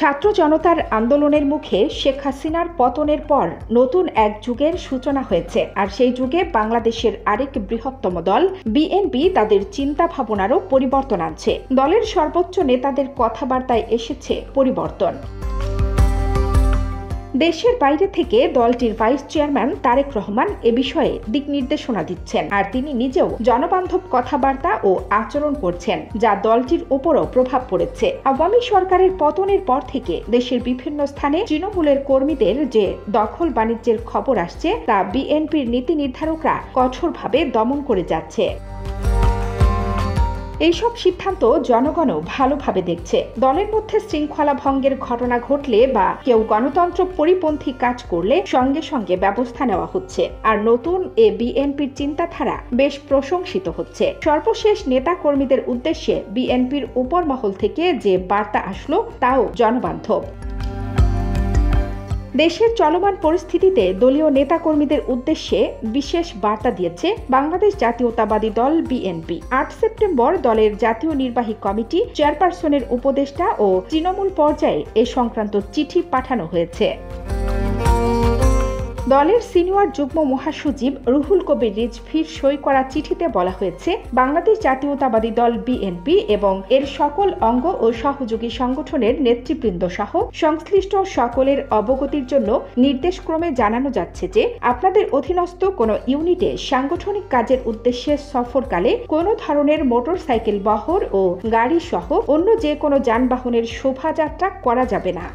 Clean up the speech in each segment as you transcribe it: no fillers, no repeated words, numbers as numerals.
ছাত্র জনতার আন্দোলনের মুখে শেখ হাসিনার পতনের পর নতুন এক যুগের সূচনা হয়েছে। আর সেই যুগে বাংলাদেশের আরেক বৃহত্তম দল বিএনপি তাদের চিন্তা ভাবনারও পরিবর্তন আনছে। দলের সর্বোচ্চ নেতাদের কথাবার্তায় এসেছে পরিবর্তন। দেশের বাইরে থেকে দলটির ভাইস চেয়ারম্যান তারেক রহমান এ বিষয়ে দিক নির্দেশনা দিচ্ছেন, আর তিনি নিজেও জনবান্ধব কথাবার্তা ও আচরণ করছেন, যা দলটির উপরও প্রভাব পড়েছে। আওয়ামী সরকারের পতনের পর থেকে দেশের বিভিন্ন স্থানে তৃণমূলের কর্মীদের যে দখল বাণিজ্যের খবর আসছে তা বিএনপির নীতি নির্ধারকরা কঠোরভাবে দমন করে যাচ্ছে। এইসব সিদ্ধান্ত জনগণও ভালোভাবে দেখছে। দলের মধ্যে শৃঙ্খলা ভঙ্গের ঘটনা ঘটলে বা কেউ গণতন্ত্র পরিপন্থী কাজ করলে সঙ্গে সঙ্গে ব্যবস্থা নেওয়া হচ্ছে। আর নতুন এ বিএনপির চিন্তাধারা বেশ প্রশংসিত হচ্ছে। সর্বশেষ নেতা কর্মীদের উদ্দেশ্যে বিএনপির উপর মহল থেকে যে বার্তা আসলো তাও জনবান্ধব। দেশের চলমান পরিস্থিতিতে দলীয় নেতাকর্মীদের উদ্দেশ্যে বিশেষ বার্তা দিয়েছে বাংলাদেশ জাতীয়তাবাদী দল বিএনপি। ৮ সেপ্টেম্বর দলের জাতীয় নির্বাহী কমিটি চেয়ারপারসনের উপদেষ্টা ও তৃণমূল পর্যায়ে এ সংক্রান্ত চিঠি পাঠানো হয়েছে। দলের সিনিয়র যুগ্ম মহাসচিব রুহুল কবির রিজভীর সই করা চিঠিতে বলা হয়েছে, বাংলাদেশ জাতীয়তাবাদী দল বিএনপি এবং এর সকল অঙ্গ ও সহযোগী সংগঠনের নেতৃবৃন্দ সহ সংশ্লিষ্ট সকলের অবগতির জন্য নির্দেশক্রমে জানানো যাচ্ছে যে আপনাদের অধীনস্থ কোনো ইউনিটে সাংগঠনিক কাজের উদ্দেশ্যে সফরকালে কোনো ধরনের মোটরসাইকেল বহর ও গাড়ি সহ অন্য যে কোনো যানবাহনের শোভাযাত্রা করা যাবে না।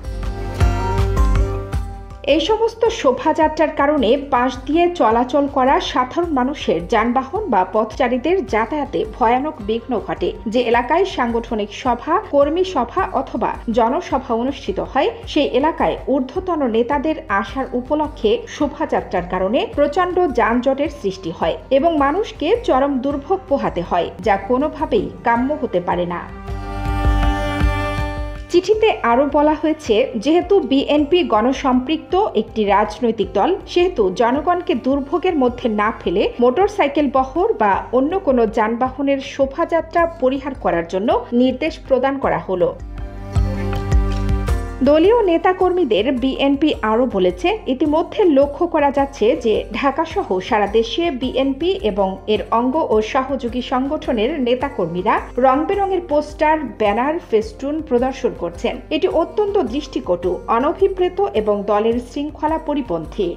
এই সমস্ত শোভাযাত্রার কারণে পাশ দিয়ে চলাচল করা সাধারণ মানুষের যানবাহন বা পথচারীদের যাতায়াতে ভয়ানক বিঘ্ন ঘটে। যে এলাকায় সাংগঠনিক সভা, কর্মী সভা অথবা জনসভা অনুষ্ঠিত হয় সেই এলাকায় ঊর্ধ্বতন নেতাদের আসার উপলক্ষে শোভাযাত্রার কারণে প্রচণ্ড যানজটের সৃষ্টি হয় এবং মানুষকে চরম দুর্ভোগ পোহাতে হয়, যা কোনোভাবেই কাম্য হতে পারে না। চিঠিতে আরও বলা হয়েছে, যেহেতু বিএনপি গণসম্পৃক্ত একটি রাজনৈতিক দল, সেহেতু জনগণকে দুর্ভোগের মধ্যে না ফেলে মোটরসাইকেল বহর বা অন্য কোনো যানবাহনের শোভাযাত্রা পরিহার করার জন্য নির্দেশ প্রদান করা হলো। দলীয় নেতাকর্মীদের বিএনপি আরও বলেছে, ইতিমধ্যে লক্ষ্য করা যাচ্ছে যে ঢাকাসহ সারা দেশে বিএনপি এবং এর অঙ্গ ও সহযোগী সংগঠনের নেতাকর্মীরা রং বেরঙের পোস্টার, ব্যানার, ফেস্টুন প্রদর্শন করছেন। এটি অত্যন্ত দৃষ্টিকটু, অনভিপ্রেত এবং দলের শৃঙ্খলা পরিপন্থী।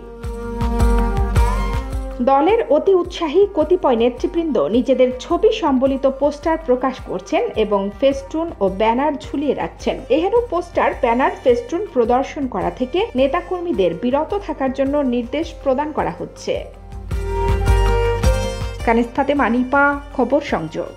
দলের অতি উৎসাহী কতিপয় নেতৃবৃন্দ নিজেদের ছবি সম্বলিত পোস্টার প্রকাশ করছেন এবং ফেস্টুন ও ব্যানার ঝুলিয়ে রাখছেন। এহেন পোস্টার, ব্যানার, ফেস্টুন প্রদর্শন করা থেকে নেতাকর্মীদের বিরত থাকার জন্য নির্দেশ প্রদান করা হচ্ছে। কানিজ ফাতেমা, নিপা, খবর সংযোগ।